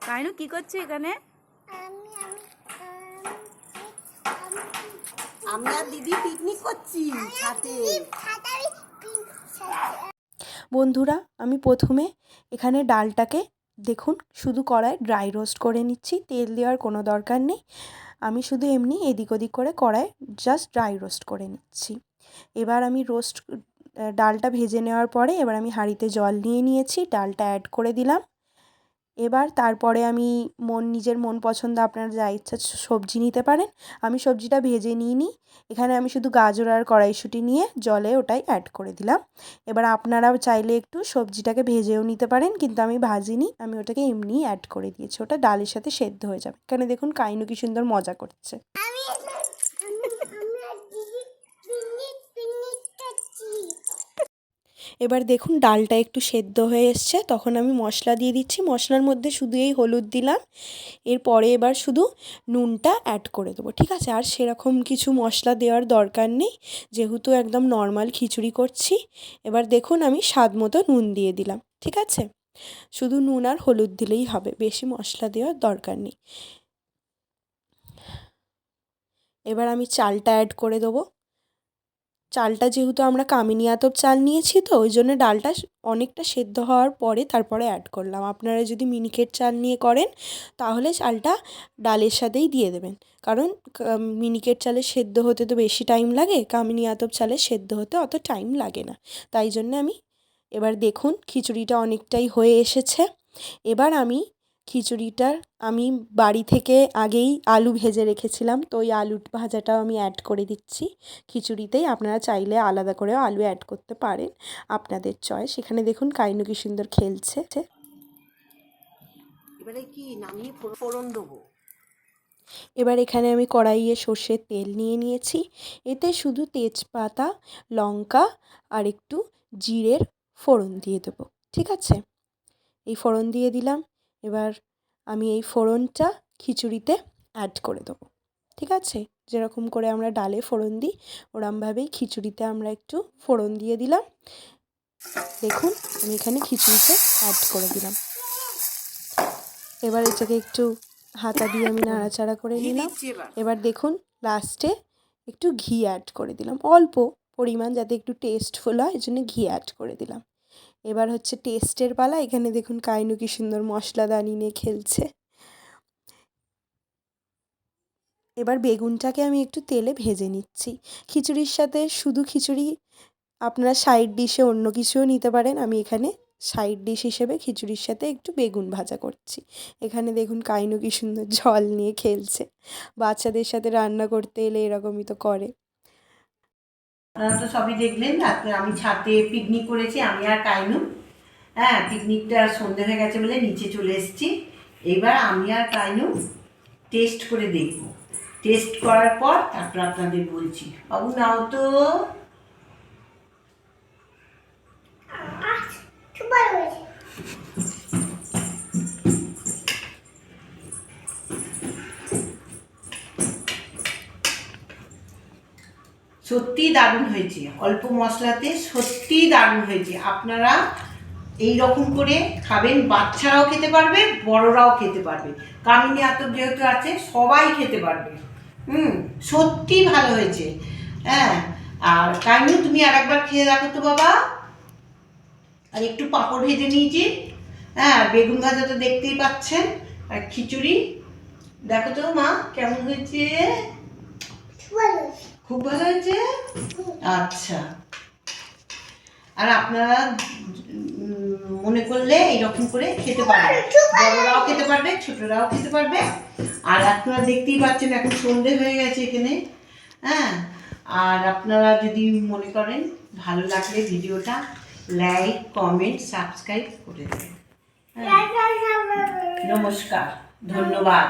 কাইনু কি করছে এখানে? আমি আর দিদি পিকনিক করছি ছাদে। বন্ধুরা, আমি প্রথমে এখানে ডালটাকে দেখুন শুধু কড়ায় ড্রাই রোস্ট করে নিচ্ছি। তেল দেওয়ার কোনো দরকার নেই। আমি শুধু এমনি এদিক ওদিক করে কড়ায় জাস্ট ড্রাই রোস্ট করে নিচ্ছি। এবার আমি ডালটা ভেজে নেওয়ার পরে এবার আমি হাঁড়িতে জল নিয়ে নিয়েছি, ডালটা অ্যাড করে দিলাম। এবার তারপরে আমি নিজের মন পছন্দ আপনারা যা ইচ্ছা সবজি নিতে পারেন। আমি সবজিটা ভেজে নিইনি, এখানে আমি শুধু গাজর আর কড়াইশুঁটি নিয়ে জলে ওটাই অ্যাড করে দিলাম। এবার আপনারাও চাইলে একটু সবজিটাকে ভেজেও নিতে পারেন, কিন্তু আমি ভাজিনি, আমি ওটাকে এমনিই অ্যাড করে দিয়েছি। ওটা ডালের সাথে সেদ্ধ হয়ে যাবে। এখানে দেখুন কাইনু কি সুন্দর মজা করছে। এবার দেখুন ডালটা একটু সেদ্ধ হয়ে এসছে, তখন আমি মশলা দিয়ে দিচ্ছি। মশলার মধ্যে শুধু এই হলুদ দিলাম, এরপরে এবার শুধু নুনটা অ্যাড করে দেবো, ঠিক আছে? আর সেরকম কিছু মশলা দেওয়ার দরকার নেই, যেহেতু একদম নর্মাল খিচুড়ি করছি। এবার দেখুন আমি স্বাদ মতো নুন দিয়ে দিলাম, ঠিক আছে? শুধু নুন আর হলুদ দিলেই হবে, বেশি মশলা দেওয়ার দরকার নেই। এবার আমি চালটা অ্যাড করে দেবো। চালটা যেহেতু আমরা কামিনী আতপ চাল নিয়েছি, তো ওই জন্য ডালটা অনেকটা সেদ্ধ হওয়ার পরে তারপরে অ্যাড করলাম। আপনারা যদি মিনিকেট চাল নিয়ে করেন তাহলে চালটা ডালের সাথেই দিয়ে দেবেন, কারণ মিনিকেট চালের সেদ্ধ হতে তো বেশি টাইম লাগে, কামিনী আতপ চালের সেদ্ধ হতে অত টাইম লাগে না। তাই জন্য এবার দেখুন খিচুড়িটা অনেকটাই হয়ে এসেছে। এবার আমি বাড়ি থেকে আগেই আলু ভেজে রেখেছিলাম, তো ওই আলু ভাজাটাও আমি অ্যাড করে দিচ্ছি খিচুড়িতেই। আপনারা চাইলে আলাদা করেও আলু অ্যাড করতে পারেন, আপনাদের চয়েস। এখানে দেখুন কাইনু কি সুন্দর খেলছে। এবারে কি নামিয়ে ফোড়ন দেবো। এবার এখানে আমি কড়াইয়ে সর্ষের তেল নিয়ে নিয়েছি, এতে শুধু তেজপাতা, লঙ্কা আর একটু জিরের ফোড়ন দিয়ে দেবো, ঠিক আছে? এই ফোড়ন দিয়ে দিলাম। এবার আমি এই ফোড়নটা খিচুড়িতে অ্যাড করে দেবো, ঠিক আছে? যেরকম করে আমরা ডালে ফোড়ন দিই ওরমভাবেই খিচুড়িতে আমরা একটু ফোড়ন দিয়ে দিলাম। দেখুন আমি এখানে খিচুড়িতে অ্যাড করে দিলাম। এবার এটাকে একটু হাতা দিয়ে আমি নাড়াচাড়া করে নিলাম। এবার দেখুন লাস্টে একটু ঘি অ্যাড করে দিলাম, অল্প পরিমাণ, যাতে একটু টেস্টফুল হয়, এই জন্য ঘি অ্যাড করে দিলাম। এবার হচ্ছে টেস্টের পালা। এখানে দেখুন কাইনু কি সুন্দর মশলাদানি নিয়ে খেলছে। এবার বেগুনটাকে আমি একটু তেলে ভেজে নিচ্ছি। খিচুড়ির সাথে শুধু খিচুড়ি, আপনারা সাইড ডিশে অন্য কিছুও নিতে পারেন। আমি এখানে সাইড ডিশ হিসেবে খিচুড়ির সাথে একটু বেগুন ভাজা করছি। এখানে দেখুন কাইনু কি সুন্দর জল নিয়ে খেলছে। বাচ্চাদের সাথে রান্না করতে এলে এরকমই তো করে। আপনারা তো সবই দেখলেন, রাত্রে আমি ছাদে পিকনিক করেছি আমি আর কাইনু। হ্যাঁ, পিকনিকটা সন্ধে হয়ে গেছে বলে নিচে চলে এসেছি। এবার আমি আর কাইনু টেস্ট করে দেখব। টেস্ট করার পর তারপর আপনাদের বলছি। বাবু নাও তো। সত্যি দারুণ হয়েছে, অল্প মশলাতে সত্যি দারুণ হয়েছে। আপনারা এই রকম করে খাবেন, বাচ্চারাও খেতে পারবে, বড়রাও খেতে পারবে। কামিনী আতপ যেহেতু আছে সবাই খেতে পারবে। সত্যি ভালো হয়েছে। হ্যাঁ, আর কাইনু তুমি আর একবার খেয়ে দেখো তো বাবা। আর একটু পাঁপড় ভেজে নিয়েছি। হ্যাঁ, বেগুন ভাজা তো দেখতেই পাচ্ছেন, আর খিচুড়ি দেখো তো মা কেমন হয়েছে। খুব ভালো হয়েছে। আচ্ছা, আর আপনারা মনে করলে এইরকম করে খেতে পারবে, বড়রাও খেতে পারবে, ছোটরাও খেতে পারবে। আর আপনারা দেখতেই পাচ্ছেন এখন সন্ধে হয়ে গেছে এখানে। হ্যাঁ, আর আপনারা যদি মনে করেন ভালো লাগলে ভিডিওটা লাইক, কমেন্ট, সাবস্ক্রাইব করে দেবেন। নমস্কার, ধন্যবাদ।